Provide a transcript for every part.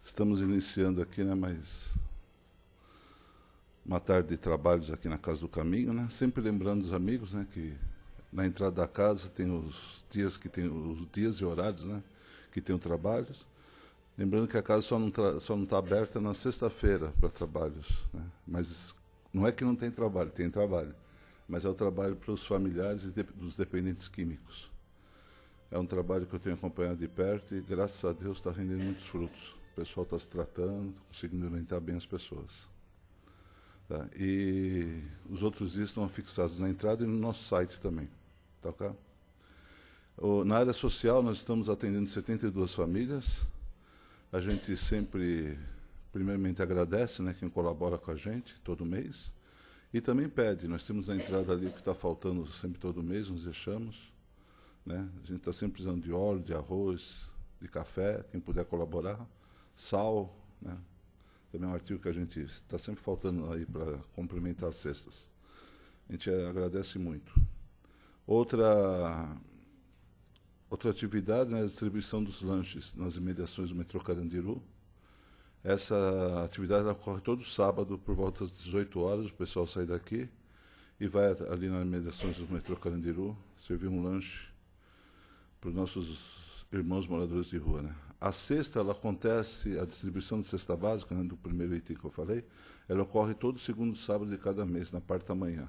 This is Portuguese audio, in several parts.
Estamos iniciando aqui, né, mais uma tarde de trabalhos aqui na Casa do Caminho, né? Sempre lembrando os amigos, né, que na entrada da casa tem os dias e horários, né, que tem o trabalhos. Lembrando que a casa só não está aberta na sexta-feira para trabalhos, né? Mas não é que não tem trabalho, mas é o trabalho para os familiares e dos dependentes químicos. É um trabalho que eu tenho acompanhado de perto e, graças a Deus, está rendendo muitos frutos. O pessoal está se tratando, conseguindo orientar bem as pessoas. Tá? E os outros dias estão fixados na entrada e no nosso site também. Tá, okay? Na área social, nós estamos atendendo 72 famílias. A gente sempre, primeiramente, agradece, né, quem colabora com a gente todo mês. E também pede. Nós temos na entrada ali o que está faltando sempre todo mês, nos deixamos. Né? A gente está sempre precisando de óleo, de arroz, de café, quem puder colaborar. Sal, né? Também é um artigo que a gente está sempre faltando aí para complementar as cestas. A gente agradece muito. Outra atividade, né, é a distribuição dos lanches nas imediações do metrô Carandiru. Essa atividade ocorre todo sábado por volta das 18 horas, o pessoal sai daqui e vai ali nas imediações do metrô Carandiru servir um lanche para os nossos irmãos moradores de rua, né? A sexta, ela acontece, a distribuição de cesta básica, né, do primeiro item que eu falei, ela ocorre todo segundo sábado de cada mês, na parte da manhã.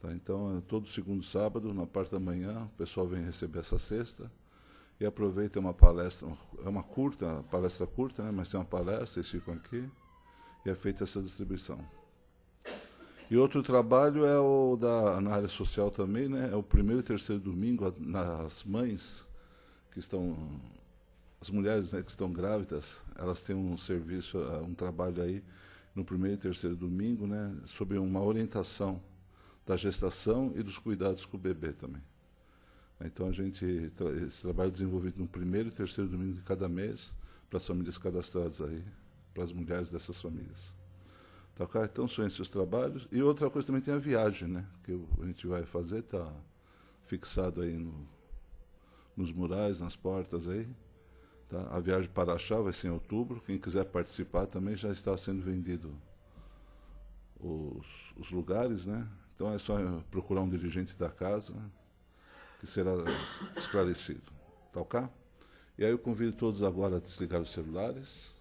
Tá? Então, todo segundo sábado, na parte da manhã, o pessoal vem receber essa cesta e aproveita uma palestra, é uma palestra curta, né, mas tem uma palestra, eles ficam aqui, e é feita essa distribuição. E outro trabalho é na área social também, né, é o primeiro e terceiro domingo, nas mães que estão... As mulheres, né, que estão grávidas, elas têm um serviço, um trabalho aí no primeiro e terceiro domingo, né, sobre uma orientação da gestação e dos cuidados com o bebê também. Então esse trabalho é desenvolvido no primeiro e terceiro domingo de cada mês para as famílias cadastradas aí, para as mulheres dessas famílias. Tá, okay? Então são esses os trabalhos. E outra coisa também tem a viagem, né, que a gente vai fazer, está fixado aí nos murais, nas portas aí. Tá? A viagem para Araxá vai ser em outubro. Quem quiser participar também já está sendo vendido os lugares, né? Então é só procurar um dirigente da casa, né, que será esclarecido. Tá, ok? E aí eu convido todos agora a desligar os celulares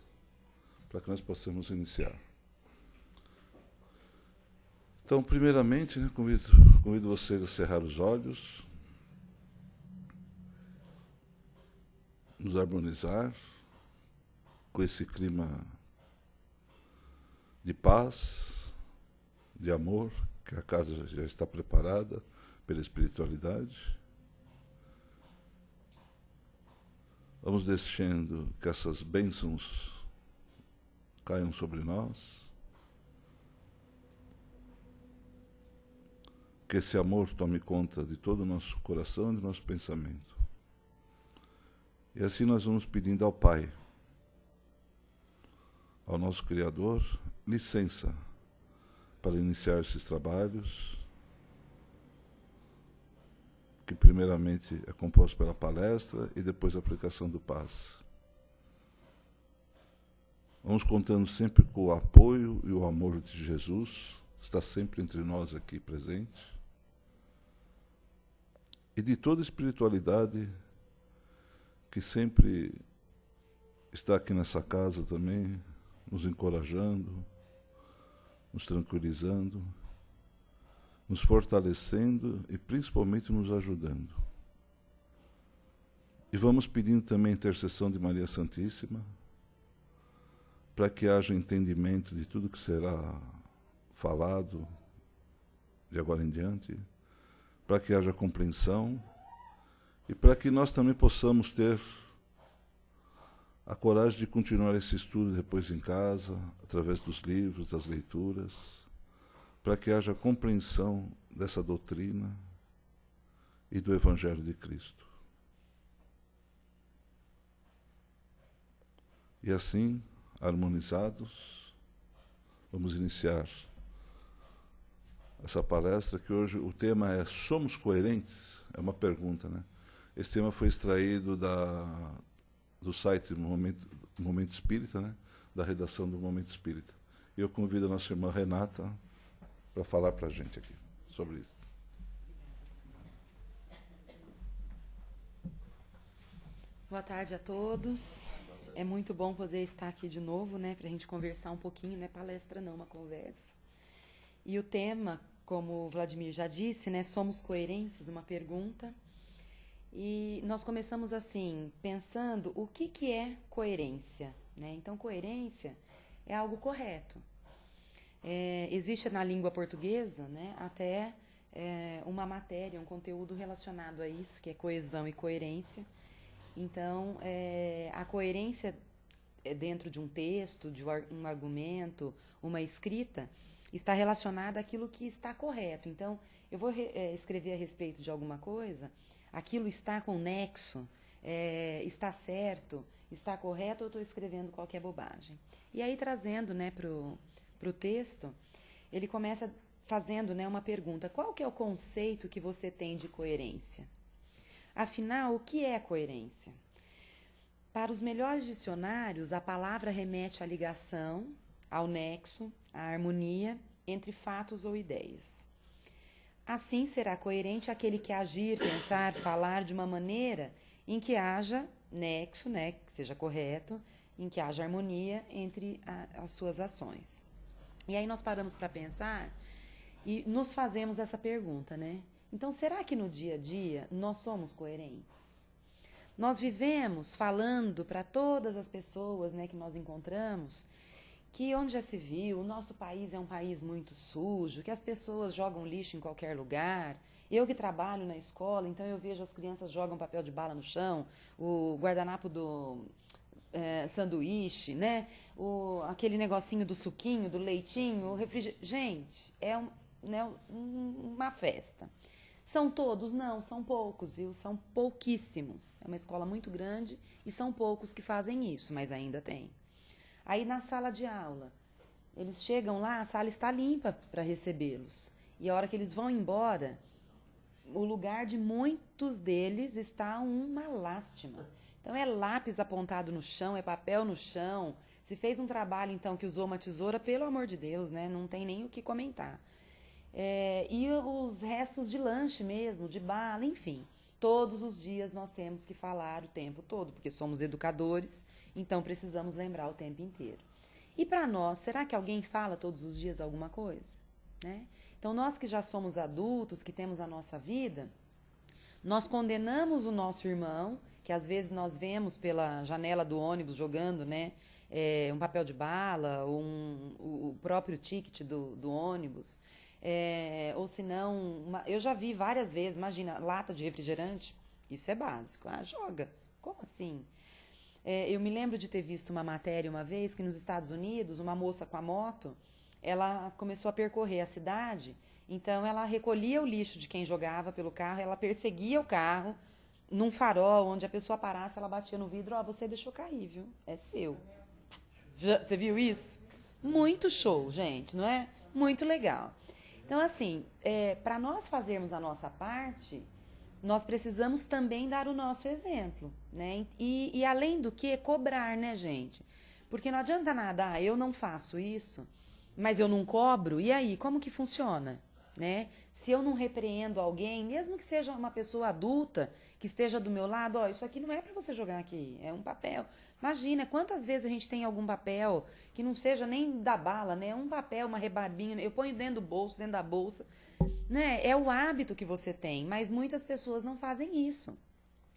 para que nós possamos iniciar. Então, primeiramente, né, convido vocês a cerrar os olhos, nos harmonizar com esse clima de paz, de amor, que a casa já está preparada pela espiritualidade. Vamos deixando que essas bênçãos caiam sobre nós, que esse amor tome conta de todo o nosso coração e do nosso pensamento. E assim nós vamos pedindo ao Pai, ao nosso Criador, licença para iniciar esses trabalhos, que primeiramente é composto pela palestra e depois a aplicação do passe. Vamos contando sempre com o apoio e o amor de Jesus, que está sempre entre nós aqui presente, e de toda a espiritualidade que sempre está aqui nessa casa também, nos encorajando, nos tranquilizando, nos fortalecendo e principalmente nos ajudando. E vamos pedindo também a intercessão de Maria Santíssima, para que haja entendimento de tudo que será falado de agora em diante, para que haja compreensão, e para que nós também possamos ter a coragem de continuar esse estudo depois em casa, através dos livros, das leituras, para que haja compreensão dessa doutrina e do Evangelho de Cristo. E assim, harmonizados, vamos iniciar essa palestra, que hoje o tema é Somos Coerentes? É uma pergunta, né? Esse tema foi extraído do site Momento Espírita, né? Da redação do Momento Espírita. E eu convido a nossa irmã Renata para falar para a gente aqui sobre isso. Boa tarde a todos. É muito bom poder estar aqui de novo, né, para a gente conversar um pouquinho, não é palestra não, uma conversa. E o tema, como o Vladimir já disse, né, somos coerentes, uma pergunta. E nós começamos assim, pensando o que é coerência, né? Então, coerência é algo correto. Existe na língua portuguesa, né, até uma matéria, um conteúdo relacionado a isso, que é coesão e coerência. Então, a coerência dentro de um texto, de um argumento, uma escrita, está relacionada àquilo que está correto. Então, eu vou escrever a respeito de alguma coisa, aquilo está com nexo, está certo, está correto, ou eu estou escrevendo qualquer bobagem. E aí, trazendo, né, para o texto, ele começa fazendo, né, uma pergunta: qual que é o conceito que você tem de coerência? Afinal, o que é coerência? Para os melhores dicionários, a palavra remete à ligação, ao nexo, à harmonia entre fatos ou ideias. Assim, será coerente aquele que agir, pensar, falar de uma maneira em que haja nexo, né, que seja correto, em que haja harmonia entre as suas ações. E aí nós paramos para pensar e nos fazemos essa pergunta, né? Então, será que no dia a dia nós somos coerentes? Nós vivemos falando para todas as pessoas, né, que nós encontramos, que onde já se viu, o nosso país é um país muito sujo, que as pessoas jogam lixo em qualquer lugar. Eu que trabalho na escola, então eu vejo as crianças jogam papel de bala no chão, o guardanapo do sanduíche, né? Aquele negocinho do suquinho, do leitinho, o refrigerante. Gente, uma festa. São todos? Não, são poucos, viu? São pouquíssimos. É uma escola muito grande e são poucos que fazem isso, mas ainda tem. Aí na sala de aula, eles chegam lá, a sala está limpa para recebê-los. E a hora que eles vão embora, o lugar de muitos deles está uma lástima. Então é lápis apontado no chão, é papel no chão. Se fez um trabalho, então, que usou uma tesoura, pelo amor de Deus, né? Não tem nem o que comentar. E os restos de lanche mesmo, de bala, enfim. Todos os dias nós temos que falar o tempo todo, porque somos educadores, então precisamos lembrar o tempo inteiro. E para nós, será que alguém fala todos os dias alguma coisa? Né? Então nós que já somos adultos, que temos a nossa vida, nós condenamos o nosso irmão, que às vezes nós vemos pela janela do ônibus jogando, né, um papel de bala, ou o próprio ticket do ônibus. Ou se não, eu já vi várias vezes, imagina, lata de refrigerante, isso é básico, joga, como assim? Eu me lembro de ter visto uma matéria uma vez que nos Estados Unidos, uma moça com a moto, ela começou a percorrer a cidade, então ela recolhia o lixo de quem jogava pelo carro, ela perseguia o carro, num farol, onde a pessoa parasse, ela batia no vidro, você deixou cair, viu? É seu. Você viu isso? Muito show, gente, não é? Muito legal. Então, assim, para nós fazermos a nossa parte, nós precisamos também dar o nosso exemplo, né? E além do que, cobrar, né, gente? Porque não adianta nada, eu não faço isso, mas eu não cobro, e aí, como que funciona? Né? Se eu não repreendo alguém, mesmo que seja uma pessoa adulta, que esteja do meu lado, isso aqui não é para você jogar aqui, é um papel. Imagina, quantas vezes a gente tem algum papel que não seja nem da bala, né? Um papel, uma rebarbinha, eu ponho dentro do bolso, dentro da bolsa, né? É o hábito que você tem, mas muitas pessoas não fazem isso.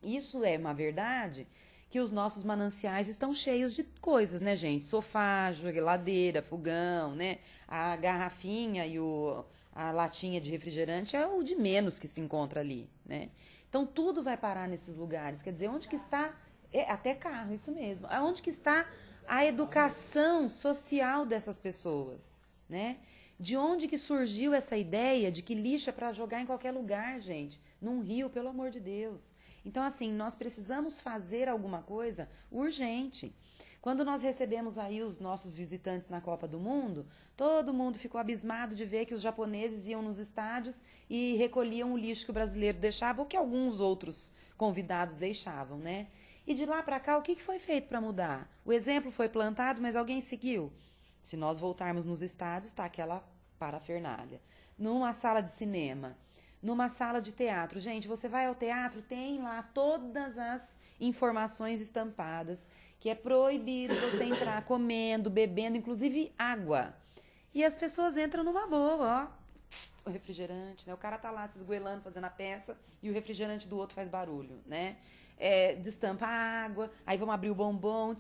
Isso é uma verdade, que os nossos mananciais estão cheios de coisas, né, gente? Sofá, geladeira, fogão, né? A garrafinha e a latinha de refrigerante é o de menos que se encontra ali, né? Então, tudo vai parar nesses lugares. Quer dizer, onde que está... até carro, isso mesmo. Onde que está a educação social dessas pessoas, né? De onde que surgiu essa ideia de que lixo é para jogar em qualquer lugar, gente? Num rio, pelo amor de Deus. Então, assim, nós precisamos fazer alguma coisa urgente. Quando nós recebemos aí os nossos visitantes na Copa do Mundo, todo mundo ficou abismado de ver que os japoneses iam nos estádios e recolhiam o lixo que o brasileiro deixava ou que alguns outros convidados deixavam, né? E de lá para cá, o que foi feito para mudar? O exemplo foi plantado, mas alguém seguiu? Se nós voltarmos nos estádios, está aquela parafernália. Numa sala de cinema, numa sala de teatro. Gente, você vai ao teatro, tem lá todas as informações estampadas, que é proibido você entrar comendo, bebendo, inclusive água. E as pessoas entram numa boa, ó. O refrigerante, né? O cara tá lá se esgoelando, fazendo a peça, e o refrigerante do outro faz barulho, né? Destampa a água, aí vamos abrir o bombom.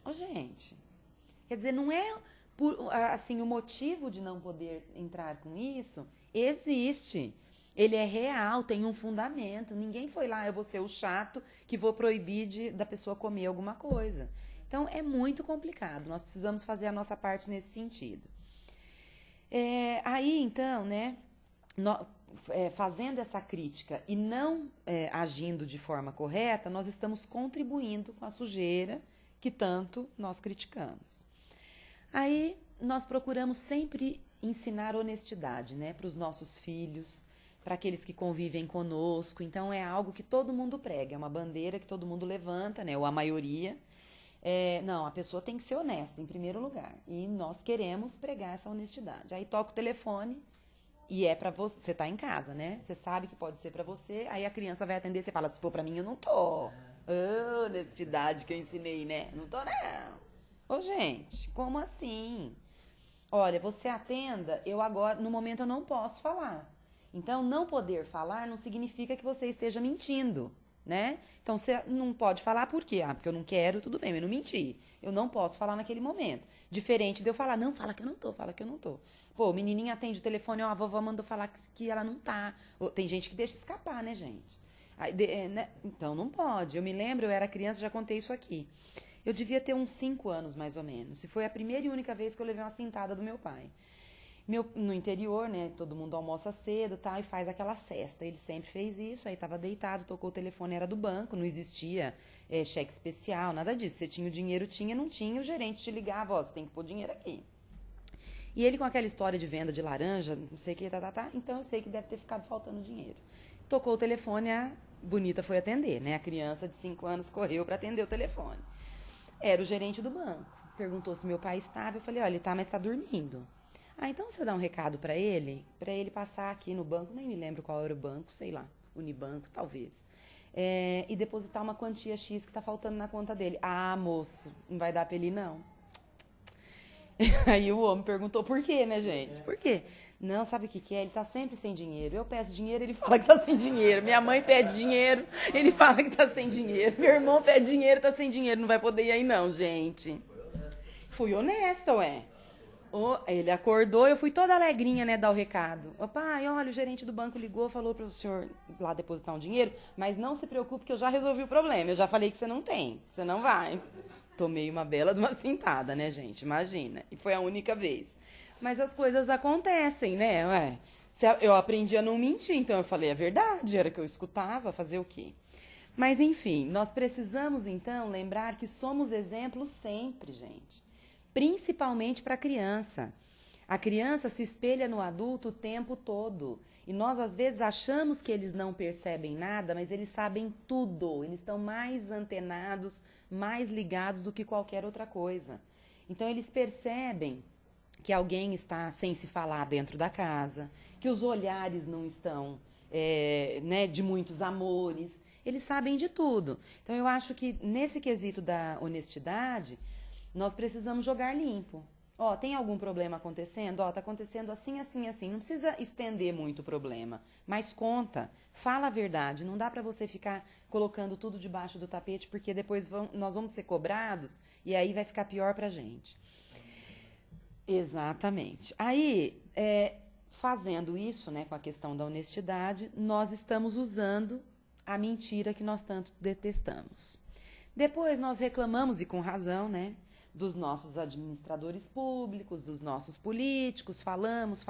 Oh, gente, quer dizer, não é assim, o motivo de não poder entrar com isso existe. Ele é real, tem um fundamento. Ninguém foi lá, eu vou ser o chato que vou proibir da pessoa comer alguma coisa. Então, é muito complicado. Nós precisamos fazer a nossa parte nesse sentido. Aí, então, né, fazendo essa crítica e não agindo de forma correta, nós estamos contribuindo com a sujeira que tanto nós criticamos. Aí, nós procuramos sempre ensinar honestidade, né, para os nossos filhos, para aqueles que convivem conosco. Então, é algo que todo mundo prega, é uma bandeira que todo mundo levanta, né, ou a maioria. Não, a pessoa tem que ser honesta, em primeiro lugar. E nós queremos pregar essa honestidade. Aí toca o telefone e é pra você. Você tá em casa, né? Você sabe que pode ser pra você. Aí a criança vai atender, você fala, se for pra mim, eu não tô. Honestidade que eu ensinei, né? Não tô, não. Ô, gente, como assim? Olha, você atenda, eu agora, no momento eu não posso falar. Então, não poder falar não significa que você esteja mentindo. Né? Então, você não pode falar por quê? Porque eu não quero, tudo bem, eu não menti. Eu não posso falar naquele momento. Diferente de eu falar, não, fala que eu não tô, fala que eu não tô. Pô, o menininho atende o telefone, ó, a vovó mandou falar que ela não tá. Tem gente que deixa escapar, né, gente? Aí, né? Então, não pode. Eu me lembro, eu era criança, já contei isso aqui. Eu devia ter uns 5 anos, mais ou menos. E foi a primeira e única vez que eu levei uma cintada do meu pai. No interior, né, todo mundo almoça cedo, tá, e faz aquela cesta. Ele sempre fez isso, aí tava deitado, tocou o telefone, era do banco, não existia cheque especial, nada disso. Você tinha o dinheiro, não tinha, o gerente te ligava, ó, você tem que pôr dinheiro aqui. E ele com aquela história de venda de laranja, não sei o que, então eu sei que deve ter ficado faltando dinheiro. Tocou o telefone, a bonita foi atender, né, a criança de 5 anos correu para atender o telefone. Era o gerente do banco. Perguntou se meu pai estava, eu falei, olha, ele tá, mas tá dormindo. Então você dá um recado para ele passar aqui no banco, nem me lembro qual era o banco, sei lá, Unibanco, talvez, e depositar uma quantia X que tá faltando na conta dele. Ah, moço, não vai dar pra ele, não. Aí o homem perguntou por quê, né, gente? Por quê? Não, sabe o que é? Ele tá sempre sem dinheiro. Eu peço dinheiro, ele fala que tá sem dinheiro. Minha mãe pede dinheiro, ele fala que tá sem dinheiro. Meu irmão pede dinheiro, tá sem dinheiro. Não vai poder ir aí, não, gente. Fui honesta, ué. Ele acordou, eu fui toda alegrinha, né, dar o recado. Pai, olha, o gerente do banco ligou, falou para o senhor lá depositar um dinheiro, mas não se preocupe que eu já resolvi o problema. Eu já falei que você não tem, você não vai. Tomei uma bela de uma cintada, né, gente? Imagina. E foi a única vez. Mas as coisas acontecem, né? Ué, eu aprendi a não mentir, então eu falei a verdade, era que eu escutava, fazer o quê? Mas, enfim, nós precisamos, então, lembrar que somos exemplos sempre, gente. Principalmente para a criança. A criança se espelha no adulto o tempo todo. E nós, às vezes, achamos que eles não percebem nada, mas eles sabem tudo. Eles estão mais antenados, mais ligados do que qualquer outra coisa. Então, eles percebem que alguém está sem se falar dentro da casa, que os olhares não estão né, de muitos amores. Eles sabem de tudo. Então, eu acho que nesse quesito da honestidade, nós precisamos jogar limpo. Ó, tem algum problema acontecendo? Ó, tá acontecendo assim, assim, assim. Não precisa estender muito o problema, mas conta, fala a verdade. Não dá para você ficar colocando tudo debaixo do tapete, porque depois nós vamos ser cobrados e aí vai ficar pior pra gente. Exatamente. Aí, fazendo isso, né, com a questão da honestidade, nós estamos usando a mentira que nós tanto detestamos. Depois nós reclamamos, e com razão, né, dos nossos administradores públicos, dos nossos políticos, falamos.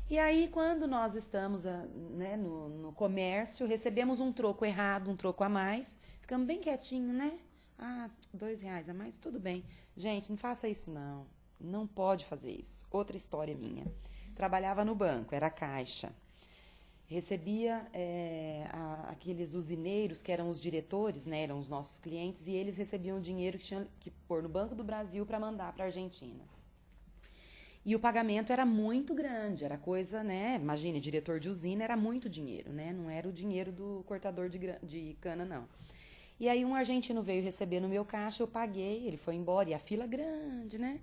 E aí, quando nós estamos né, no comércio, recebemos um troco errado, um troco a mais, ficamos bem quietinhos, né? R$2 a mais, tudo bem. Gente, não faça isso, não. Não pode fazer isso. Outra história minha. Trabalhava no banco, era caixa. recebia aqueles usineiros que eram os diretores, né, eram os nossos clientes, e eles recebiam o dinheiro que tinham que pôr no Banco do Brasil para mandar para a Argentina. E o pagamento era muito grande, era coisa, né? Imagine, diretor de usina era muito dinheiro, né? Não era o dinheiro do cortador de cana, não. E aí um argentino veio receber no meu caixa, eu paguei, ele foi embora, e a fila grande, né?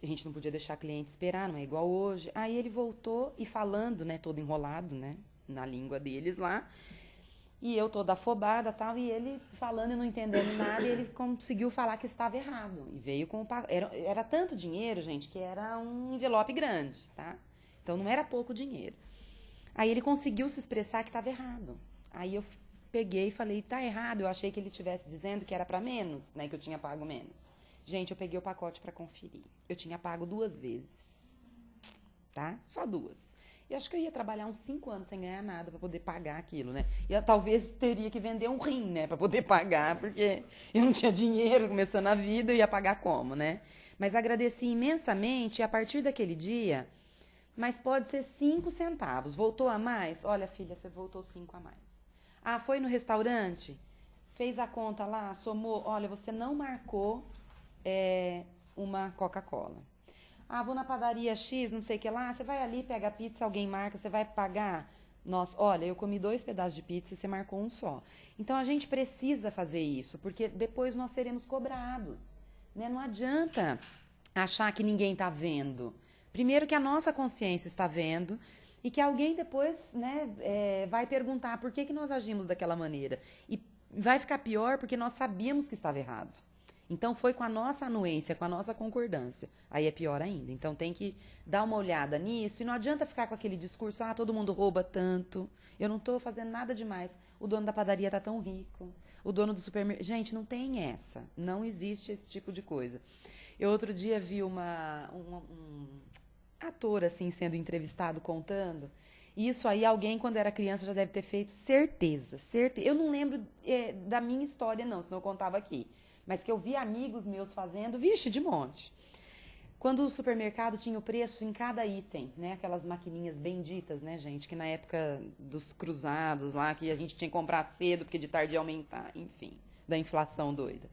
A gente não podia deixar cliente esperar, não é igual hoje. Aí ele voltou e falando, né, todo enrolado, né, na língua deles lá. E eu toda afobada, tal, e ele falando e não entendendo nada, e ele conseguiu falar que estava errado. E veio com era tanto dinheiro, gente, que era um envelope grande, tá? Então não era pouco dinheiro. Aí ele conseguiu se expressar que estava errado. Aí eu peguei e falei, tá errado. Eu achei que ele estivesse dizendo que era para menos, né, que eu tinha pago menos. Gente, eu peguei o pacote para conferir. Eu tinha pago 2 vezes, tá? Só 2. E acho que eu ia trabalhar uns 5 anos sem ganhar nada para poder pagar aquilo, né? E eu, talvez teria que vender um rim, né, para poder pagar, porque eu não tinha dinheiro começando a vida, eu ia pagar como, né? Mas agradeci imensamente e a partir daquele dia, mas pode ser 5 centavos. Voltou a mais? Olha, filha, você voltou 5 a mais. Ah, foi no restaurante? Fez a conta lá, somou? Olha, você não marcou uma Coca-Cola. Ah, vou na padaria X, não sei o que lá. Você vai ali, pega a pizza, alguém marca, você vai pagar. Nossa, olha, eu comi 2 pedaços de pizza e você marcou um só. Então, a gente precisa fazer isso, porque depois nós seremos cobrados, né? Não adianta achar que ninguém está vendo. Primeiro que a nossa consciência está vendo e que alguém depois, né, vai perguntar por que nós agimos daquela maneira. E vai ficar pior porque nós sabíamos que estava errado. Então, foi com a nossa anuência, com a nossa concordância. Aí é pior ainda. Então, tem que dar uma olhada nisso. E não adianta ficar com aquele discurso, ah, todo mundo rouba tanto. Eu não estou fazendo nada demais. O dono da padaria está tão rico. O dono do supermercado... Gente, não tem essa. Não existe esse tipo de coisa. Eu outro dia vi um ator, assim, sendo entrevistado, contando. Isso aí, alguém, quando era criança, já deve ter feito. Certeza, certeza. Eu não lembro da minha história, não, senão eu contava aqui. Mas que eu vi amigos meus fazendo, vixe, de monte. Quando o supermercado tinha o preço em cada item, né? Aquelas maquininhas benditas, né, gente? Que na época dos cruzados lá, que a gente tinha que comprar cedo, porque de tarde ia aumentar, enfim, da inflação doida.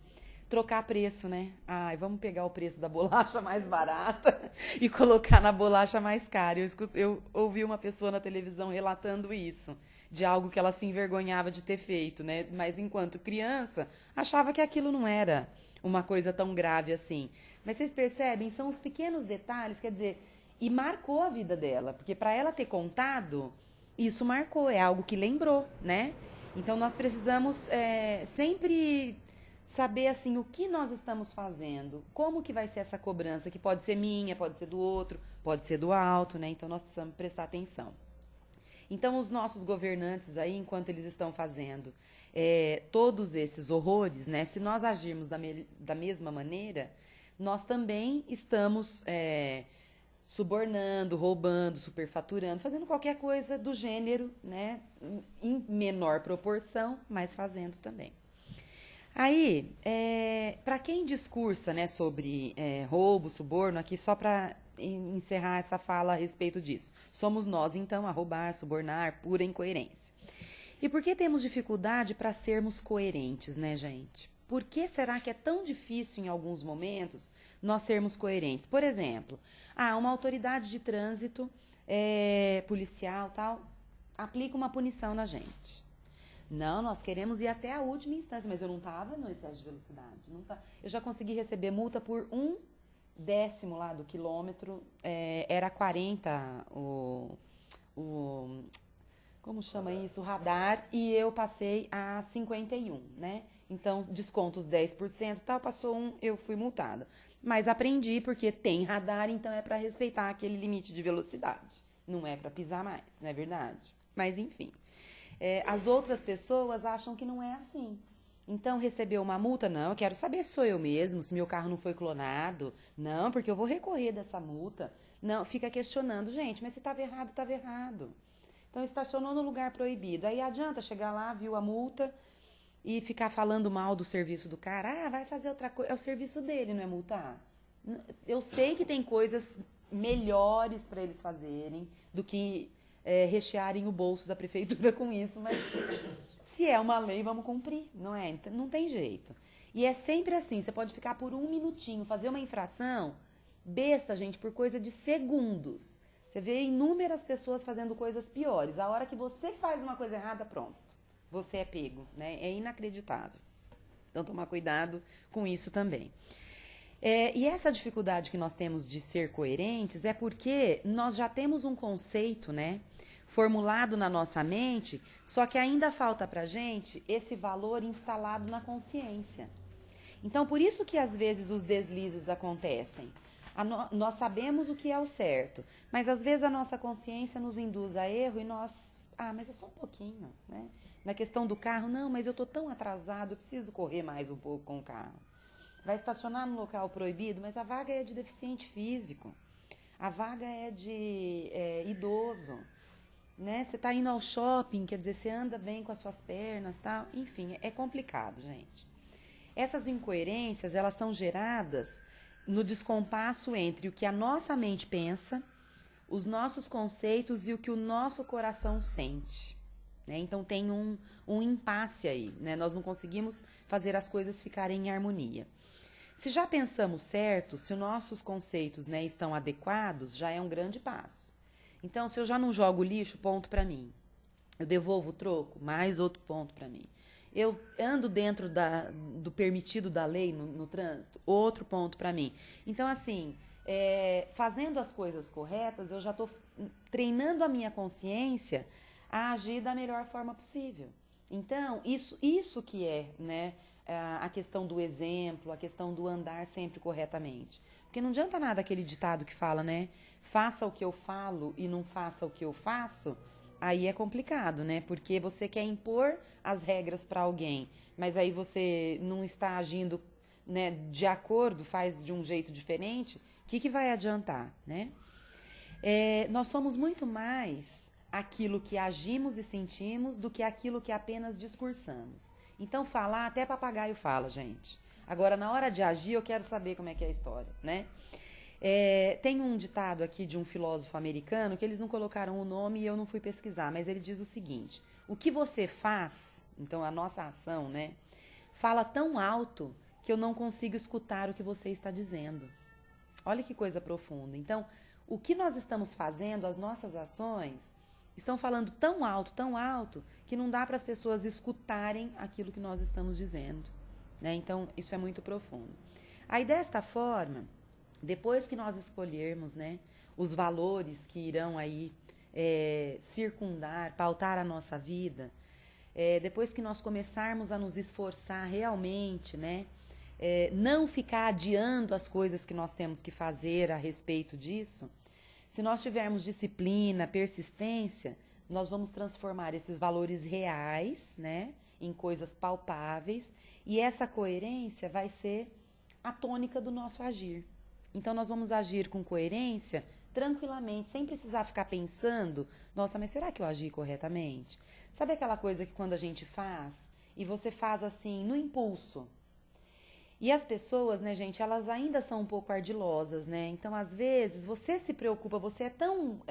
Trocar preço, né? Ai, vamos pegar o preço da bolacha mais barata e colocar na bolacha mais cara. Eu ouvi uma pessoa na televisão relatando isso, de algo que ela se envergonhava de ter feito, né? Mas enquanto criança, achava que aquilo não era uma coisa tão grave assim. Mas vocês percebem, são os pequenos detalhes, quer dizer, e marcou a vida dela, porque para ela ter contado, isso marcou, é algo que lembrou, né? Então nós precisamos sempre saber assim o que nós estamos fazendo, como que vai ser essa cobrança, que pode ser minha, pode ser do outro, pode ser do alto, né? Então nós precisamos prestar atenção. Então, os nossos governantes aí, enquanto eles estão fazendo todos esses horrores, né, se nós agirmos da mesma maneira, nós também estamos subornando, roubando, superfaturando, fazendo qualquer coisa do gênero, né, em menor proporção, mas fazendo também. Aí, para quem discursa, né, sobre roubo, suborno, aqui só para encerrar essa fala a respeito disso. Somos nós, então, a roubar, subornar, pura incoerência. E por que temos dificuldade para sermos coerentes, né, gente? Por que será que é tão difícil, em alguns momentos, nós sermos coerentes? Por exemplo, uma autoridade de trânsito, policial, tal, aplica uma punição na gente. Não, nós queremos ir até a última instância, mas eu não estava no excesso de velocidade. Eu já consegui receber multa por 1/10 lá do quilômetro, era 40 como chama isso? O radar, e eu passei a 51, né? Então, desconto os 10%, tal, passou 1, eu fui multada. Mas aprendi, porque tem radar, então é para respeitar aquele limite de velocidade. Não é para pisar mais, não é verdade? Mas, enfim. As outras pessoas acham que não é assim. Então, recebeu uma multa? Não, eu quero saber se sou eu mesmo, se meu carro não foi clonado. Não, porque eu vou recorrer dessa multa. Não, fica questionando. Gente, mas se estava errado, estava errado. Então, estacionou no lugar proibido. Aí adianta chegar lá, viu a multa e ficar falando mal do serviço do cara. Vai fazer outra coisa. É o serviço dele, não é multar? Eu sei que tem coisas melhores para eles fazerem do que rechearem o bolso da prefeitura com isso, mas se é uma lei, vamos cumprir, não é? Não tem jeito. E é sempre assim, você pode ficar por um minutinho, fazer uma infração, besta, gente, por coisa de segundos. Você vê inúmeras pessoas fazendo coisas piores. A hora que você faz uma coisa errada, pronto, você é pego, né? É inacreditável. Então, tomar cuidado com isso também. E essa dificuldade que nós temos de ser coerentes é porque nós já temos um conceito, né, formulado na nossa mente, só que ainda falta pra gente esse valor instalado na consciência. Então, por isso que às vezes os deslizes acontecem. Nós sabemos o que é o certo, mas às vezes a nossa consciência nos induz a erro e nós... mas é só um pouquinho, né? Na questão do carro, não, mas eu estou tão atrasado, eu preciso correr mais um pouco com o carro. Vai estacionar no local proibido, mas a vaga é de deficiente físico, a vaga é de idoso, né? Você está indo ao shopping, quer dizer, você anda bem com as suas pernas, tal. Enfim, é complicado, gente. Essas incoerências, elas são geradas no descompasso entre o que a nossa mente pensa, os nossos conceitos e o que o nosso coração sente. Né? Então tem um impasse aí, né? Nós não conseguimos fazer as coisas ficarem em harmonia. Se já pensamos certo, se os nossos conceitos, né, estão adequados, já é um grande passo. Então, se eu já não jogo lixo, ponto para mim. Eu devolvo o troco, mais outro ponto para mim. Eu ando dentro do permitido da lei no trânsito, outro ponto para mim. Então, assim, fazendo as coisas corretas, eu já estou treinando a minha consciência a agir da melhor forma possível. Então, isso que é, né, a questão do exemplo, a questão do andar sempre corretamente. Porque não adianta nada aquele ditado que fala, né? Faça o que eu falo e não faça o que eu faço. Aí é complicado, né? Porque você quer impor as regras para alguém, mas aí você não está agindo, né, de acordo, faz de um jeito diferente, o que vai adiantar, né? Nós somos muito mais aquilo que agimos e sentimos do que aquilo que apenas discursamos. Então, falar, até papagaio fala, gente. Agora, na hora de agir, eu quero saber como é que é a história, né? Tem um ditado aqui de um filósofo americano que eles não colocaram o nome e eu não fui pesquisar, mas ele diz o seguinte: o que você faz, então a nossa ação, né, fala tão alto que eu não consigo escutar o que você está dizendo. Olha que coisa profunda. Então, o que nós estamos fazendo, as nossas ações, estão falando tão alto, que não dá para as pessoas escutarem aquilo que nós estamos dizendo, né? Então, isso é muito profundo. Aí, desta forma, depois que nós escolhermos, né, os valores que irão aí circundar, pautar a nossa vida, depois que nós começarmos a nos esforçar realmente, né, não ficar adiando as coisas que nós temos que fazer a respeito disso, se nós tivermos disciplina, persistência, nós vamos transformar esses valores reais, né, em coisas palpáveis, e essa coerência vai ser a tônica do nosso agir. Então, nós vamos agir com coerência, tranquilamente, sem precisar ficar pensando, nossa, mas será que eu agi corretamente? Sabe aquela coisa que quando a gente faz, e você faz assim, no impulso? E as pessoas, né, gente, elas ainda são um pouco ardilosas, né? Então, às vezes, você se preocupa, você é tão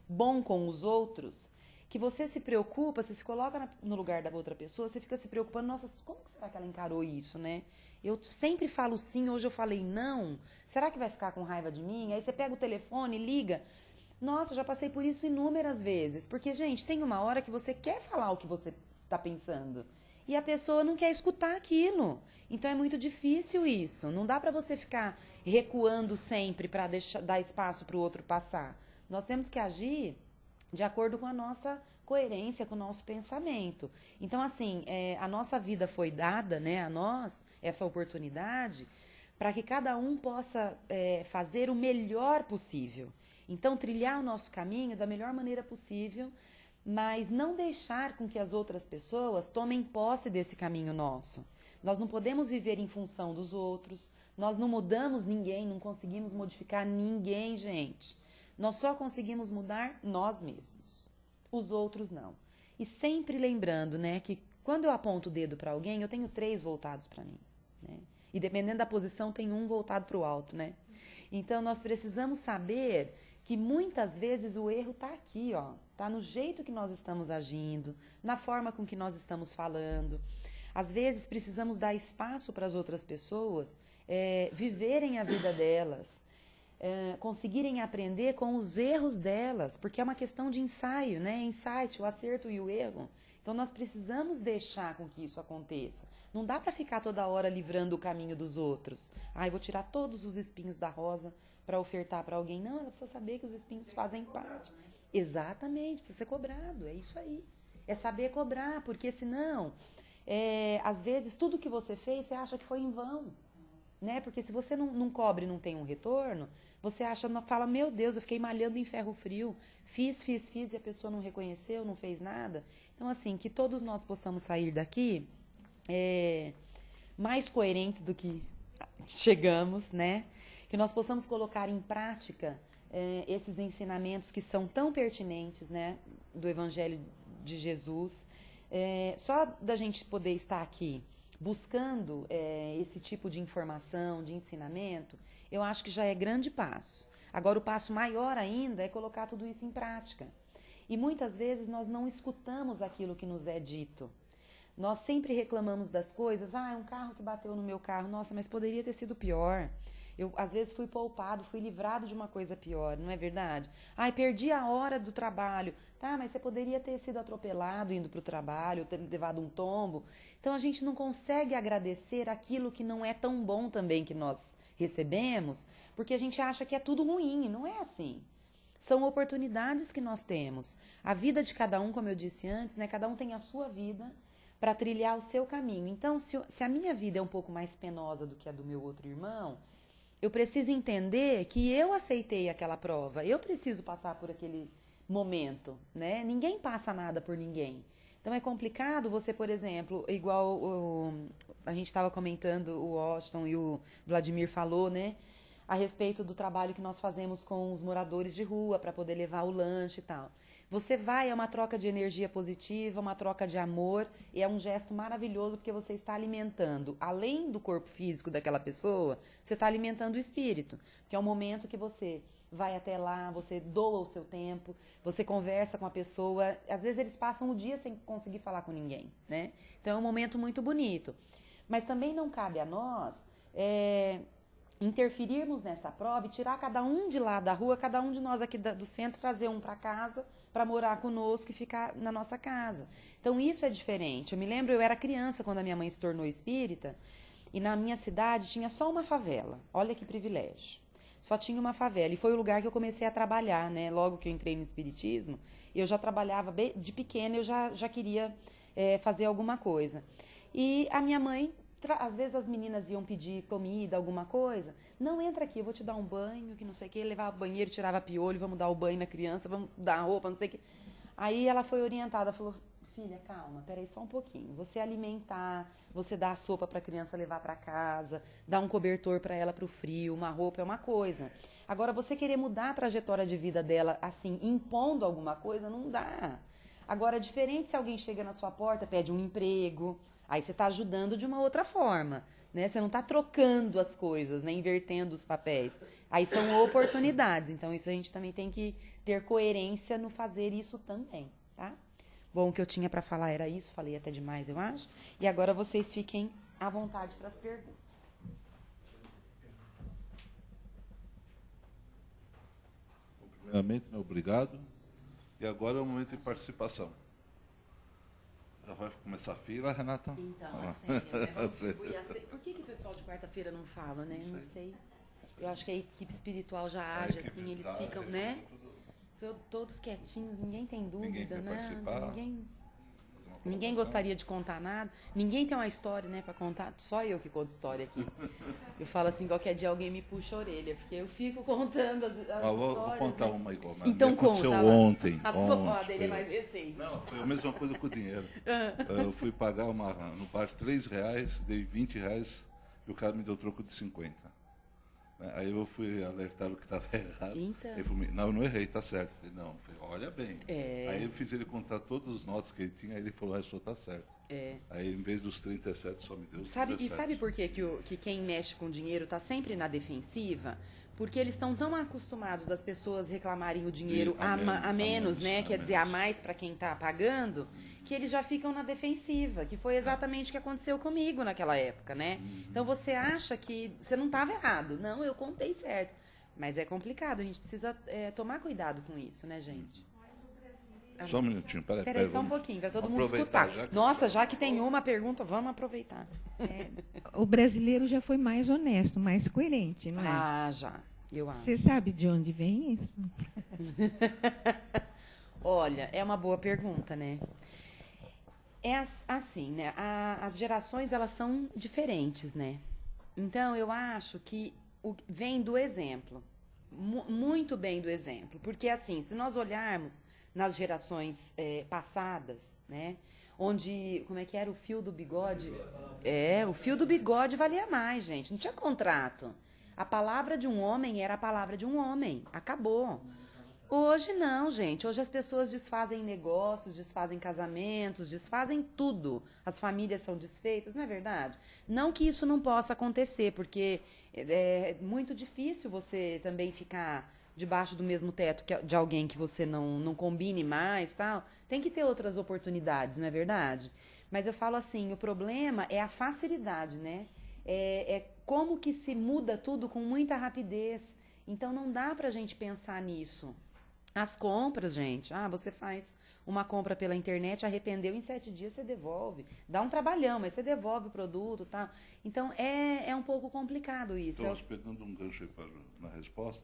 bom com os outros, que você se preocupa, você se coloca no lugar da outra pessoa, você fica se preocupando, nossa, como que será que ela encarou isso, né? Eu sempre falo sim, hoje eu falei não, será que vai ficar com raiva de mim? Aí você pega o telefone, liga. Nossa, eu já passei por isso inúmeras vezes, porque, gente, tem uma hora que você quer falar o que você tá pensando, e a pessoa não quer escutar aquilo. Então é muito difícil isso. Não dá para você ficar recuando sempre para dar espaço para o outro passar. Nós temos que agir de acordo com a nossa coerência, com o nosso pensamento. Então, assim, a nossa vida foi dada, né, a nós, essa oportunidade, para que cada um possa fazer o melhor possível. Então, trilhar o nosso caminho da melhor maneira possível, mas não deixar com que as outras pessoas tomem posse desse caminho nosso. Nós não podemos viver em função dos outros, nós não mudamos ninguém, não conseguimos modificar ninguém, gente. Nós só conseguimos mudar nós mesmos, os outros não. E sempre lembrando, né, que quando eu aponto o dedo para alguém, eu tenho 3 voltados para mim, né? E dependendo da posição, tem um voltado para o alto, né? Então, nós precisamos saber que muitas vezes o erro está aqui, ó, está no jeito que nós estamos agindo, na forma com que nós estamos falando. Às vezes precisamos dar espaço para as outras pessoas viverem a vida delas, conseguirem aprender com os erros delas, porque é uma questão de ensaio, né? Insight, o acerto e o erro. Então nós precisamos deixar com que isso aconteça. Não dá para ficar toda hora livrando o caminho dos outros. Eu vou tirar todos os espinhos da rosa para ofertar para alguém. Não, ela precisa saber que os espinhos fazem parte. Exatamente, precisa ser cobrado, é isso aí. É saber cobrar, porque senão, às vezes, tudo que você fez, você acha que foi em vão. Né? Porque se você não cobre e não tem um retorno, você fala, meu Deus, eu fiquei malhando em ferro frio, fiz, e a pessoa não reconheceu, não fez nada. Então, assim, que todos nós possamos sair daqui mais coerentes do que chegamos, né? Que nós possamos colocar em prática esses ensinamentos que são tão pertinentes, né, do Evangelho de Jesus. Só da gente poder estar aqui buscando esse tipo de informação, de ensinamento, eu acho que já é grande passo. Agora, o passo maior ainda é colocar tudo isso em prática. E muitas vezes nós não escutamos aquilo que nos é dito. Nós sempre reclamamos das coisas. É um carro que bateu no meu carro. Nossa, mas poderia ter sido pior. Eu, às vezes, fui poupado, fui livrado de uma coisa pior, não é verdade? Perdi a hora do trabalho. Tá, mas você poderia ter sido atropelado indo para o trabalho, ter levado um tombo. Então, a gente não consegue agradecer aquilo que não é tão bom também que nós recebemos, porque a gente acha que é tudo ruim, e não é assim. São oportunidades que nós temos. A vida de cada um, como eu disse antes, né, cada um tem a sua vida para trilhar o seu caminho. Então, se a minha vida é um pouco mais penosa do que a do meu outro irmão, eu preciso entender que eu aceitei aquela prova, eu preciso passar por aquele momento, né? Ninguém passa nada por ninguém. Então é complicado você, por exemplo, igual a gente estava comentando, o Washington e o Vladimir falou, né? A respeito do trabalho que nós fazemos com os moradores de rua para poder levar o lanche e tal. Você vai, é uma troca de energia positiva, uma troca de amor, e é um gesto maravilhoso porque você está alimentando, além do corpo físico daquela pessoa, você está alimentando o espírito, que é um momento que você vai até lá, você doa o seu tempo, você conversa com a pessoa, às vezes eles passam o dia sem conseguir falar com ninguém, né? Então é um momento muito bonito. Mas também não cabe a nós interferirmos nessa prova e tirar cada um de lá da rua, cada um de nós aqui do centro, trazer um para casa, para morar conosco e ficar na nossa casa. Então isso é diferente. Eu me lembro, eu era criança quando a minha mãe se tornou espírita, e na minha cidade tinha só uma favela. Olha que privilégio. Só tinha uma favela. E foi o lugar que eu comecei a trabalhar, né? Logo que eu entrei no espiritismo, eu já trabalhava de pequena, eu já queria fazer alguma coisa. E a minha mãe, às vezes as meninas iam pedir comida, alguma coisa. Não, entra aqui, eu vou te dar um banho, que não sei o quê. Levava o banheiro, tirava piolho, vamos dar o banho na criança, vamos dar a roupa, não sei o quê. Aí ela foi orientada, falou, filha, calma, peraí só um pouquinho. Você alimentar, você dar a sopa para a criança levar para casa, dar um cobertor para ela para o frio, uma roupa é uma coisa. Agora, você querer mudar a trajetória de vida dela, assim, impondo alguma coisa, não dá. Agora, é diferente se alguém chega na sua porta, pede um emprego, aí você está ajudando de uma outra forma, né? Você não está trocando as coisas, né? Invertendo os papéis. Aí são oportunidades, então isso a gente também tem que ter coerência no fazer isso também, tá? Bom, o que eu tinha para falar era isso, falei até demais, eu acho. E agora vocês fiquem à vontade para as perguntas. Primeiramente, obrigado. E agora é o momento de participação. Já vai começar a fila, Renata? Então, a senha, né? Vamos distribuir a senha. Por que o pessoal de quarta-feira não fala, né? Não sei. Eu acho que a equipe espiritual já age assim, eles ficam, né? Todos quietinhos, ninguém tem dúvida, né? Ninguém gostaria de contar nada. Ninguém tem uma história, né, para contar. Só eu que conto história aqui. Eu falo assim, qualquer dia alguém me puxa a orelha, porque eu fico contando as histórias. Vou contar uma igual. Então aconteceu conta. ontem. A sua dele é mais recente. Não, foi a mesma coisa com o dinheiro. Eu fui pagar no bar R$3, dei R$20 e o cara me deu troco de 50. Aí eu fui alertar o que estava errado. Então. Ele falou, não, eu não errei, tá certo. Eu falei, não, olha bem. É. Aí eu fiz ele contar todos os notas que ele tinha, aí ele falou, o senhor tá certo. Aí, em vez dos 37, só me deu os Sabe, 17. e sabe por quê que quem mexe com dinheiro está sempre na defensiva? Porque eles estão tão acostumados das pessoas reclamarem o dinheiro a menos, né? Quer dizer, a mais para quem está pagando, que eles já ficam na defensiva, que foi exatamente o que aconteceu comigo naquela época, né? Então você acha que você não estava errado. Não, eu contei certo. Mas é complicado, a gente precisa tomar cuidado com isso, né, gente? Só um minutinho, Peraí, só um pouquinho, para todo mundo aproveitar, escutar. Nossa, já que tem uma pergunta, vamos aproveitar. O brasileiro já foi mais honesto, mais coerente, não é? Ah, já. Eu acho. Você sabe de onde vem isso? Olha, é uma boa pergunta, né? É assim, né? As gerações, elas são diferentes, né? Então, eu acho que vem do exemplo. Muito bem do exemplo. Porque, assim, se nós olharmos nas gerações passadas, né? Onde, como é que era o fio do bigode? O fio do bigode valia mais, gente. Não tinha contrato. A palavra de um homem era a palavra de um homem. Acabou. Hoje não, gente. Hoje as pessoas desfazem negócios, desfazem casamentos, desfazem tudo. As famílias são desfeitas, não é verdade? Não que isso não possa acontecer, porque é muito difícil você também ficar debaixo do mesmo teto de alguém que você não combine mais, tal. Tem que ter outras oportunidades, não é verdade? Mas eu falo assim, o problema é a facilidade, né? É como que se muda tudo com muita rapidez. Então não dá pra gente pensar nisso. As compras, gente, você faz uma compra pela internet, arrependeu, em 7 dias você devolve. Dá um trabalhão, mas você devolve o produto e tal. Então, é um pouco complicado isso. Então, pegando um gancho aí na resposta,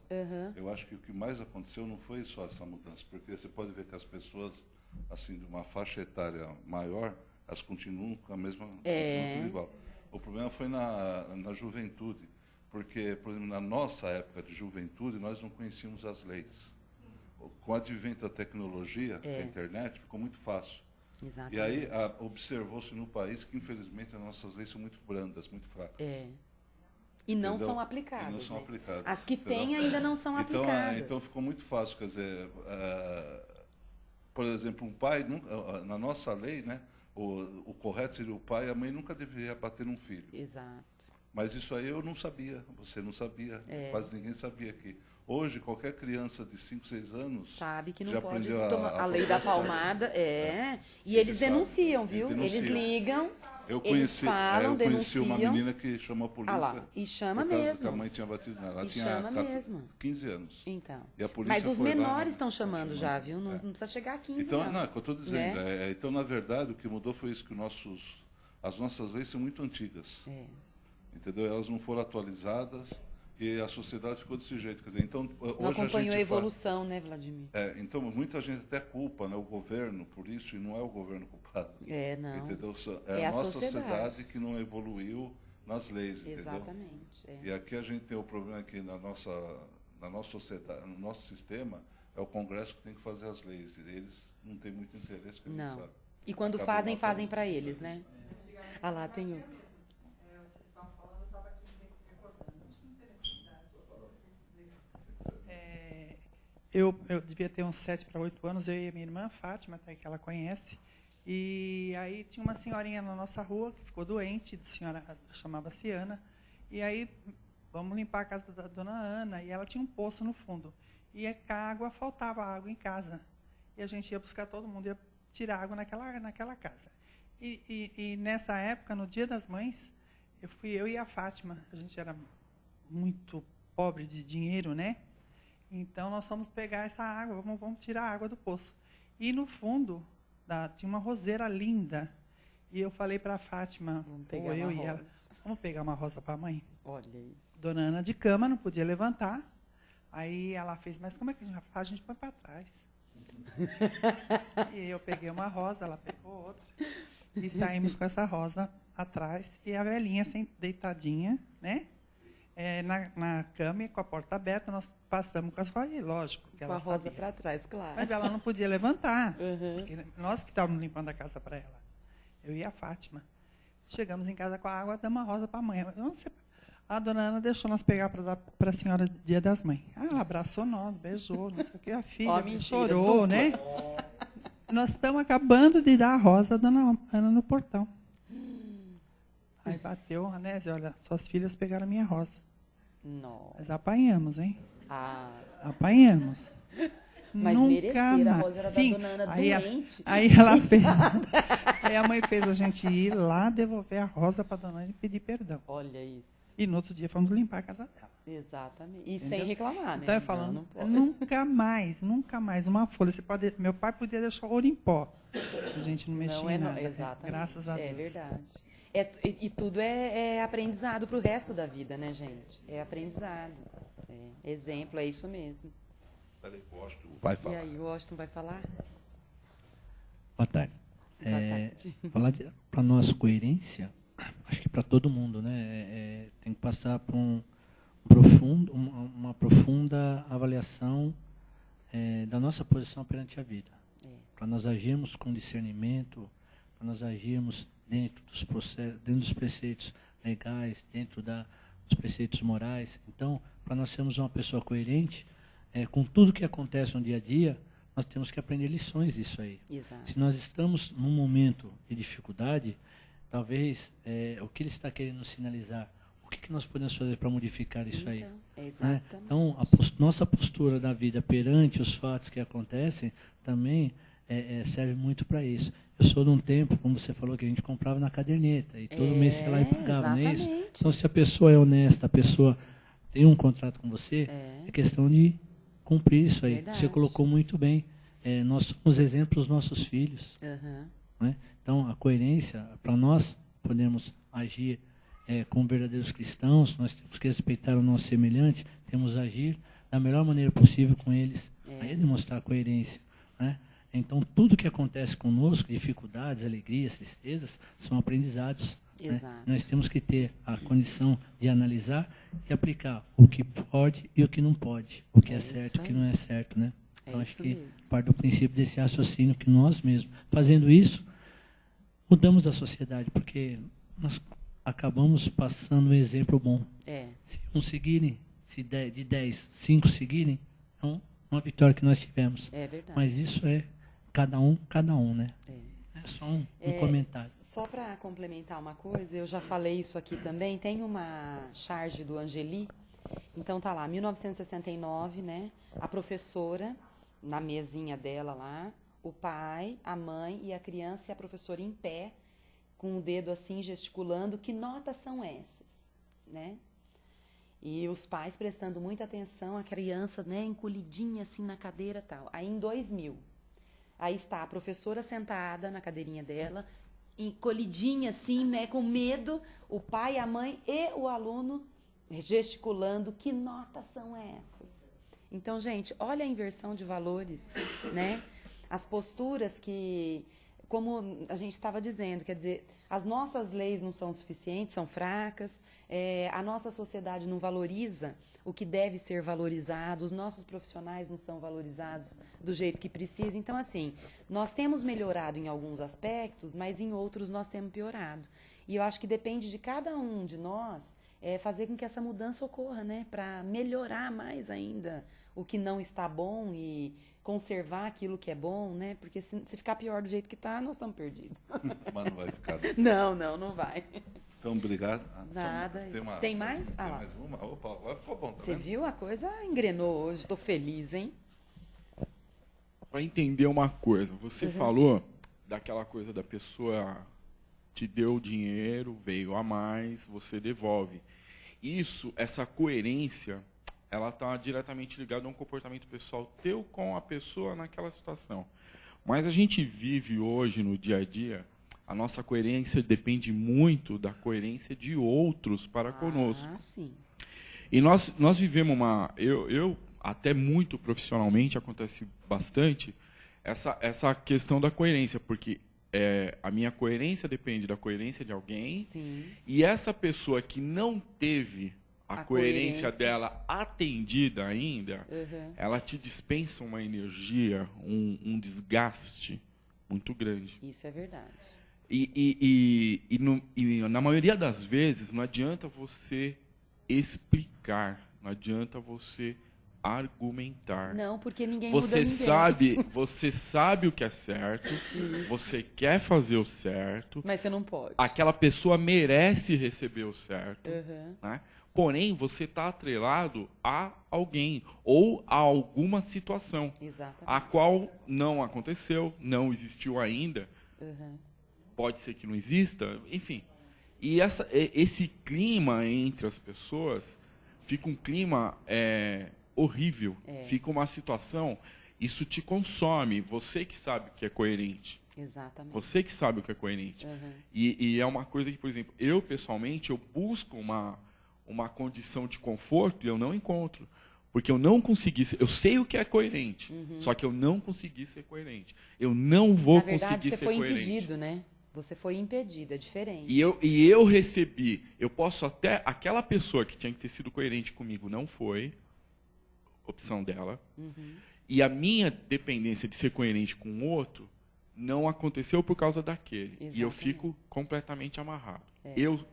eu acho que o que mais aconteceu não foi só essa mudança, porque você pode ver que as pessoas, assim, de uma faixa etária maior, elas continuam com a mesma tudo igual. O problema foi na juventude, porque, por exemplo, na nossa época de juventude, nós não conhecíamos as leis. Com o advento da tecnologia, da internet, ficou muito fácil. Exatamente. E aí observou-se no país que, infelizmente, as nossas leis são muito brandas, muito fracas. E não são aplicadas. E não são aplicadas. As que têm ainda não são aplicadas. Então ficou muito fácil. Quer dizer, por exemplo, um pai, na nossa lei, né, o correto seria o pai, a mãe nunca deveria bater num filho. Exato. Mas isso aí eu não sabia, você não sabia, quase ninguém sabia aqui. Hoje, qualquer criança de 5, 6 anos sabe que não já pode aprendeu tomar a lei da palmada. E eles denunciam, viu? Eles ligam, eles falam, eu conheci denunciam. uma menina que chamou a polícia. Lá, e chama por causa mesmo. que a mãe tinha batido nela. Ela E tinha chama mesmo. 15 anos. Então. E a polícia Mas os foi lá, menores estão chamando já, viu? Não precisa chegar a 15, então, não. É o que eu estou dizendo. Então, na verdade, o que mudou foi isso, que as nossas leis são muito antigas. Entendeu? Elas não foram atualizadas e a sociedade ficou desse jeito. Quer dizer, então, não hoje acompanhou a evolução, né, Vladimir? Então, muita gente até culpa, né, o governo por isso, e não é o governo culpado. Não. Entendeu? É a a nossa sociedade que não evoluiu nas leis. Exatamente. Entendeu? E aqui a gente tem o problema que na nossa sociedade, no nosso sistema, é o Congresso que tem que fazer as leis. E eles não têm muito interesse, que a gente sabe. E quando fazem para eles, né? Lá tem o... Eu devia ter uns 7 para 8 anos, eu e a minha irmã, Fátima, até que ela conhece. E aí tinha uma senhorinha na nossa rua que ficou doente, a senhora chamava-se Ana. E aí, vamos limpar a casa da dona Ana, e ela tinha um poço no fundo. E a água, faltava água em casa. E a gente ia buscar, todo mundo ia tirar água naquela casa. E nessa época, no Dia das Mães, eu e a Fátima, a gente era muito pobre de dinheiro, né? Então, nós fomos pegar essa água, vamos tirar a água do poço. E, no fundo, tinha uma roseira linda. E eu falei para a Fátima, vamos pegar uma rosa para a mãe? Olha isso. Dona Ana de cama, não podia levantar. Aí ela fez, mas como é que a gente faz? A gente põe para trás. E eu peguei uma rosa, ela pegou outra. E saímos com essa rosa atrás. E a velhinha deitadinha, né? Na cama, com a porta aberta, nós passamos com as rosas, e lógico que ela com a rosa para trás, claro. Mas ela não podia levantar, porque nós que estávamos limpando a casa para ela, eu e a Fátima. Chegamos em casa com a água, damos uma rosa para a mãe. A dona Ana deixou nós pegar para dar para a senhora Dia das Mães. Ela abraçou nós, beijou, não sei o que, a filha chorou, né? Nós estamos acabando de dar a rosa à dona Ana no portão. Aí bateu, Anésio, olha, suas filhas pegaram a minha rosa. Não. Mas apanhamos, hein? Ah, Apanhamos. mas Nunca mereceram, a mais. rosa era Sim, da dona Ana aí, doente. aí ela fez. Aí a mãe fez a gente ir lá devolver a rosa para a dona Ana e pedir perdão. Olha isso. E no outro dia fomos limpar a casa dela. Exatamente. E Entendeu? sem reclamar, né? Então eu falando, Não pode. nunca mais uma folha. Meu pai podia deixar ouro em pó. A gente não mexia Não em é, não. nada. Exatamente. Graças a Deus. É verdade. E tudo é aprendizado para o resto da vida, né, gente? É aprendizado. É exemplo, é isso mesmo. Peraí, o Washington vai E falar. aí, o Washington vai falar? Boa tarde. Boa tarde. Falar para nós coerência, acho que para todo mundo, né? Tem que passar por uma profunda avaliação da nossa posição perante a vida. Para nós agirmos com discernimento, para nós agirmos dentro dos processos, dentro dos preceitos legais, dentro dos preceitos morais. Então, para nós sermos uma pessoa coerente, com tudo que acontece no dia a dia, nós temos que aprender lições disso aí. Exato. Se nós estamos num momento de dificuldade, talvez o que ele está querendo sinalizar, o que nós podemos fazer para modificar isso aí? Exatamente. Né? Então, nossa postura na vida perante os fatos que acontecem também serve muito para isso. Eu sou de um tempo, como você falou, que a gente comprava na caderneta e todo mês você lá e pagava, não é isso? Então, se a pessoa é honesta, a pessoa tem um contrato com você, é questão de cumprir isso aí. Verdade. Você colocou muito bem. Nós somos exemplos dos nossos filhos. Uhum. Né? Então, a coerência, para nós podermos agir como verdadeiros cristãos, nós temos que respeitar o nosso semelhante, temos que agir da melhor maneira possível com eles. Aí é demonstrar a coerência. Né? Então, tudo que acontece conosco, dificuldades, alegrias, tristezas, são aprendizados. Né? Nós temos que ter a condição de analisar e aplicar o que pode e o que não pode, o que é certo e o que não é certo. Né? Então, acho que parte do princípio desse raciocínio que nós mesmos, fazendo isso, mudamos a sociedade, porque nós acabamos passando um exemplo bom. Se uns seguirem, de 10, 5 seguirem, é uma vitória que nós tivemos. É verdade. Mas isso é cada um, né? É só um comentário. Só para complementar uma coisa, eu já falei isso aqui também, tem uma charge do Angeli, então tá lá, 1969, né? A professora, na mesinha dela lá, o pai, a mãe e a criança e a professora em pé, com o dedo assim gesticulando, que notas são essas, né? E os pais prestando muita atenção, a criança, né, encolhidinha assim na cadeira e tal. Aí em 2000, aí está a professora sentada na cadeirinha dela, encolhidinha assim, né, com medo, o pai, a mãe e o aluno gesticulando, que notas são essas? Então, gente, olha a inversão de valores, né? As posturas que, como a gente estava dizendo, quer dizer, as nossas leis não são suficientes, são fracas, a nossa sociedade não valoriza o que deve ser valorizado, os nossos profissionais não são valorizados do jeito que precisa. Então, assim, nós temos melhorado em alguns aspectos, mas em outros nós temos piorado. E eu acho que depende de cada um de nós fazer com que essa mudança ocorra, né? Para melhorar mais ainda o que não está bom e conservar aquilo que é bom, né? Porque se ficar pior do jeito que está, nós estamos perdidos. Mas não vai ficar. Não vai. Então, obrigado. Nada. Tem mais? Tem lá. mais uma? Opa, agora ficou bom. Tá Você vendo? viu? A coisa engrenou hoje. Estou feliz, hein? Para entender uma coisa, você falou daquela coisa da pessoa te deu o dinheiro, veio a mais, você devolve. Isso, essa coerência, ela está diretamente ligada a um comportamento pessoal teu com a pessoa naquela situação. Mas a gente vive hoje, no dia a dia, a nossa coerência depende muito da coerência de outros para conosco. Sim. E nós vivemos uma... Eu até muito profissionalmente, acontece bastante, essa questão da coerência, porque a minha coerência depende da coerência de alguém, Sim. E essa pessoa que não teve a coerência dela atendida ainda, ela te dispensa uma energia, um desgaste muito grande. Isso é verdade. E na maioria das vezes, não adianta você explicar, não adianta você argumentar. Não, porque ninguém Você muda ninguém. você sabe o que é certo, você quer fazer o certo, Mas você não pode. aquela pessoa merece receber o certo, Uhum. né? Porém, você está atrelado a alguém ou a alguma situação, Exatamente. a qual não aconteceu, não existiu ainda, Uhum. pode ser que não exista, enfim. E esse clima entre as pessoas fica um clima horrível, fica uma situação, isso te consome, você que sabe o que é coerente. Exatamente. Você que sabe o que é coerente. Uhum. E é uma coisa que, por exemplo, eu pessoalmente, eu busco uma condição de conforto e eu não encontro. Porque eu não consegui ser, eu sei o que é coerente, só que eu não consegui ser coerente. Eu não vou Na verdade, conseguir você ser foi coerente. impedido, né? Você foi impedido, é diferente. E eu recebi, eu posso até, aquela pessoa que tinha que ter sido coerente comigo não foi, opção dela, e a minha dependência de ser coerente com o outro não aconteceu por causa daquele. E eu Exatamente. fico completamente amarrado.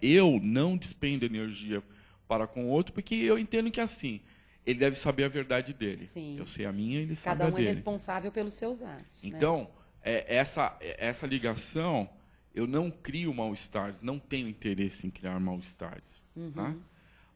Eu não despendo energia para com o outro, porque eu entendo que assim, ele deve saber a verdade dele. Sim. Eu sei a minha, ele sabe Cada a um é dele. responsável pelos seus atos. né? Então, essa ligação, eu não crio mal-estares, não tenho interesse em criar mal-estares. Né?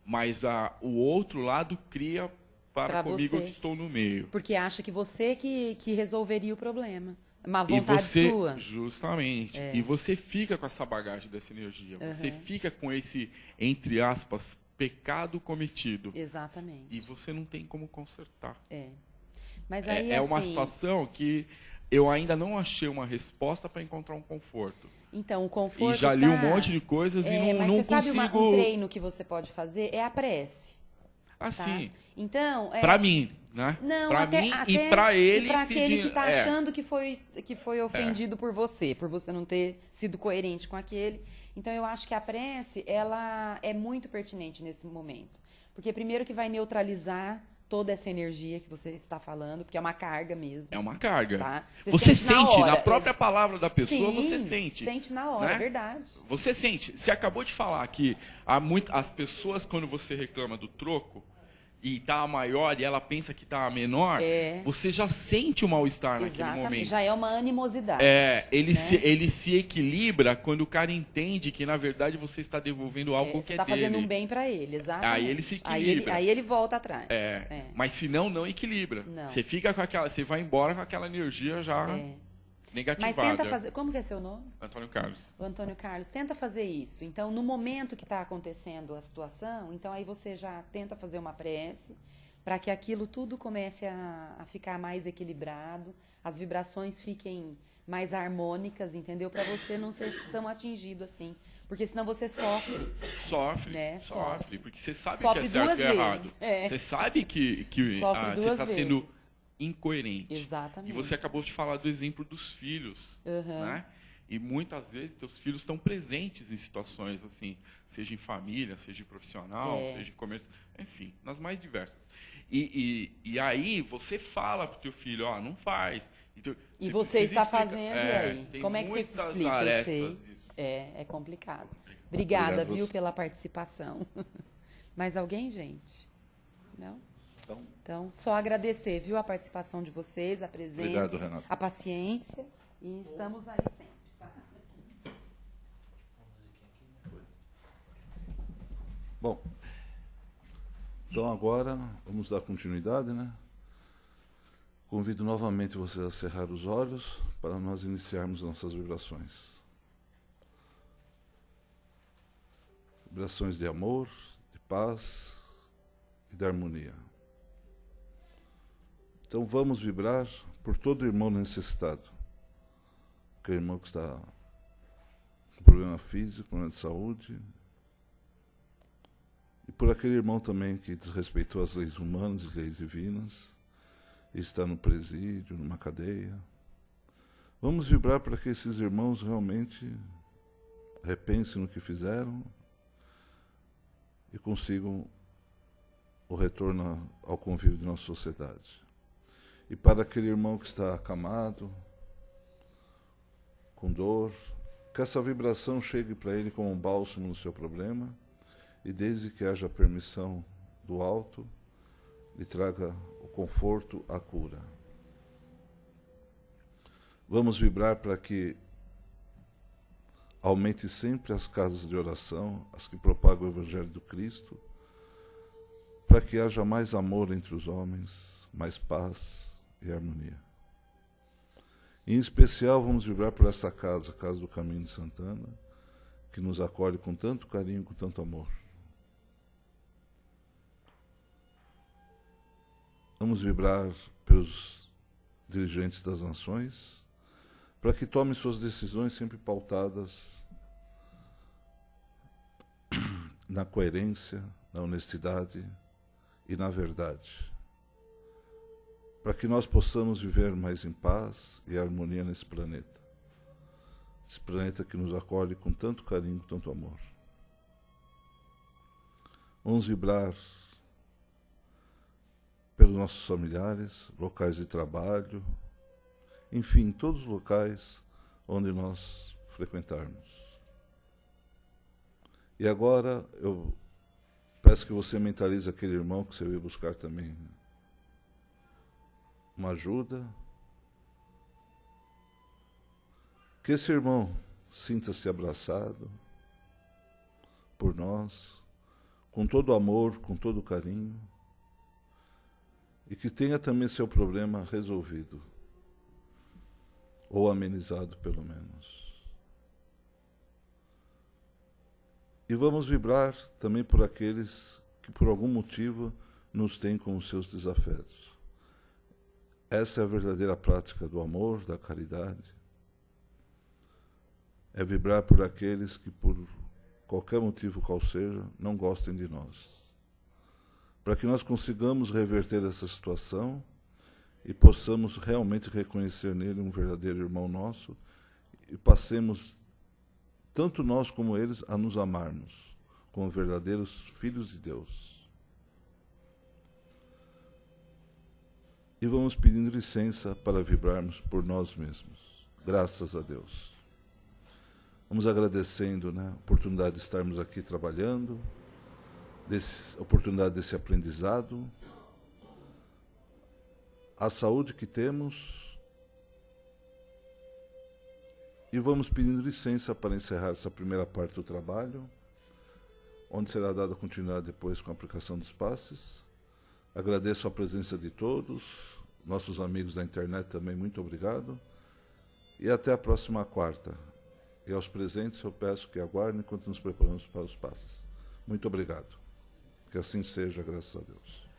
Mas o outro lado cria para Pra comigo você. que estou no meio. Porque acha que você que resolveria o problema. Uma E vontade você, sua. justamente, e você fica com essa bagagem dessa energia. Você fica com esse, entre aspas, pecado cometido. Exatamente. E você não tem como consertar. Mas aí, É uma assim, situação que eu ainda não achei uma resposta para encontrar um conforto. Então, o conforto E já li um tá- monte de coisas e mas não você sabe consigo... um treino que você pode fazer? É a prece. Tá? Assim, Então, para mim, né? Não, Para até, mim até, e para ele para aquele que pedindo- está achando que foi ofendido por você não ter sido coerente com aquele. Então, eu acho que a prece, ela é muito pertinente nesse momento. Porque primeiro que vai neutralizar toda essa energia que você está falando, porque é uma carga mesmo. É uma carga. Tá? Você sente sente, hora. na própria palavra da pessoa, Sim, você sente. Sente na hora, né? é verdade. Você sente. Você acabou de falar que as pessoas, quando você reclama do troco, e tá a maior e ela pensa que tá a menor, você já sente o mal-estar naquele Exatamente. momento. Já é uma animosidade. Ele se equilibra quando o cara entende que, na verdade, você está devolvendo algo Você que é está dele. fazendo um bem para ele, exatamente. Aí ele se Aí equilibra. aí ele volta atrás. Mas se não equilibra. Não. Você fica com aquela. Você vai embora com aquela energia já negativada. Mas tenta fazer... Como que é seu nome? Antônio Carlos. O Antônio Carlos, tenta fazer isso. Então, no momento que está acontecendo a situação, então aí você já tenta fazer uma prece para que aquilo tudo comece a ficar mais equilibrado, as vibrações fiquem mais harmônicas, entendeu? Para você não ser tão atingido assim. Porque senão você sofre. Sofre, Né? sofre. Porque você sabe Sofre que é certo duas e errado. vezes. É. Você sabe que Sofre você duas está sendo vezes. incoerente. Exatamente. E você acabou de falar do exemplo dos filhos. Uhum. Né? E muitas vezes teus filhos estão presentes em situações assim, seja em família, seja em profissional, seja em comércio, enfim, nas mais diversas. E aí você fala pro teu filho, ó, não faz. E você está precisa explicar. fazendo, e aí? Tem Como é que você se muitas explica? Eu arestas sei. disso. É complicado. Obrigada, Obrigado viu, você. pela participação. Mais alguém, gente? Não? Então, só agradecer, viu, a participação de vocês, a presença, Obrigado, Renato. a paciência. E estamos aí sempre. Tá? Bom, então agora vamos dar continuidade, né? Convido novamente vocês a cerrar os olhos para nós iniciarmos nossas vibrações. Vibrações de amor, de paz e de harmonia. Então vamos vibrar por todo irmão necessitado. Aquele irmão que está com problema físico, problema de saúde. E por aquele irmão também que desrespeitou as leis humanas e leis divinas. E está no presídio, numa cadeia. Vamos vibrar para que esses irmãos realmente repensem no que fizeram e consigam o retorno ao convívio de nossa sociedade. E para aquele irmão que está acamado, com dor, que essa vibração chegue para ele como um bálsamo no seu problema, e desde que haja permissão do alto, lhe traga o conforto, a cura. Vamos vibrar para que aumente sempre as casas de oração, as que propagam o Evangelho do Cristo, para que haja mais amor entre os homens, mais paz e harmonia. Em especial, vamos vibrar por esta casa, a Casa do Caminho de Santana, que nos acolhe com tanto carinho, com tanto amor. Vamos vibrar pelos dirigentes das nações, para que tomem suas decisões sempre pautadas na coerência, na honestidade e na verdade, para que nós possamos viver mais em paz e harmonia nesse planeta. Esse planeta que nos acolhe com tanto carinho, com tanto amor. Vamos vibrar pelos nossos familiares, locais de trabalho, enfim, todos os locais onde nós frequentarmos. E agora eu peço que você mentalize aquele irmão que você veio buscar também uma ajuda. Que esse irmão sinta-se abraçado por nós, com todo amor, com todo carinho, e que tenha também seu problema resolvido, ou amenizado pelo menos. E vamos vibrar também por aqueles que por algum motivo nos têm como seus desafetos. Essa é a verdadeira prática do amor, da caridade. É vibrar por aqueles que, por qualquer motivo qual seja, não gostem de nós. Para que nós consigamos reverter essa situação e possamos realmente reconhecer nele um verdadeiro irmão nosso e passemos, tanto nós como eles, a nos amarmos como verdadeiros filhos de Deus. E vamos pedindo licença para vibrarmos por nós mesmos. Graças a Deus. Vamos agradecendo, né, a oportunidade de estarmos aqui trabalhando, a oportunidade desse aprendizado, a saúde que temos, e vamos pedindo licença para encerrar essa primeira parte do trabalho, onde será dada continuidade depois com a aplicação dos passes. Agradeço a presença de todos, nossos amigos da internet também, muito obrigado, e até a próxima quarta. E aos presentes eu peço que aguardem enquanto nos preparamos para os passes. Muito obrigado. Que assim seja, graças a Deus.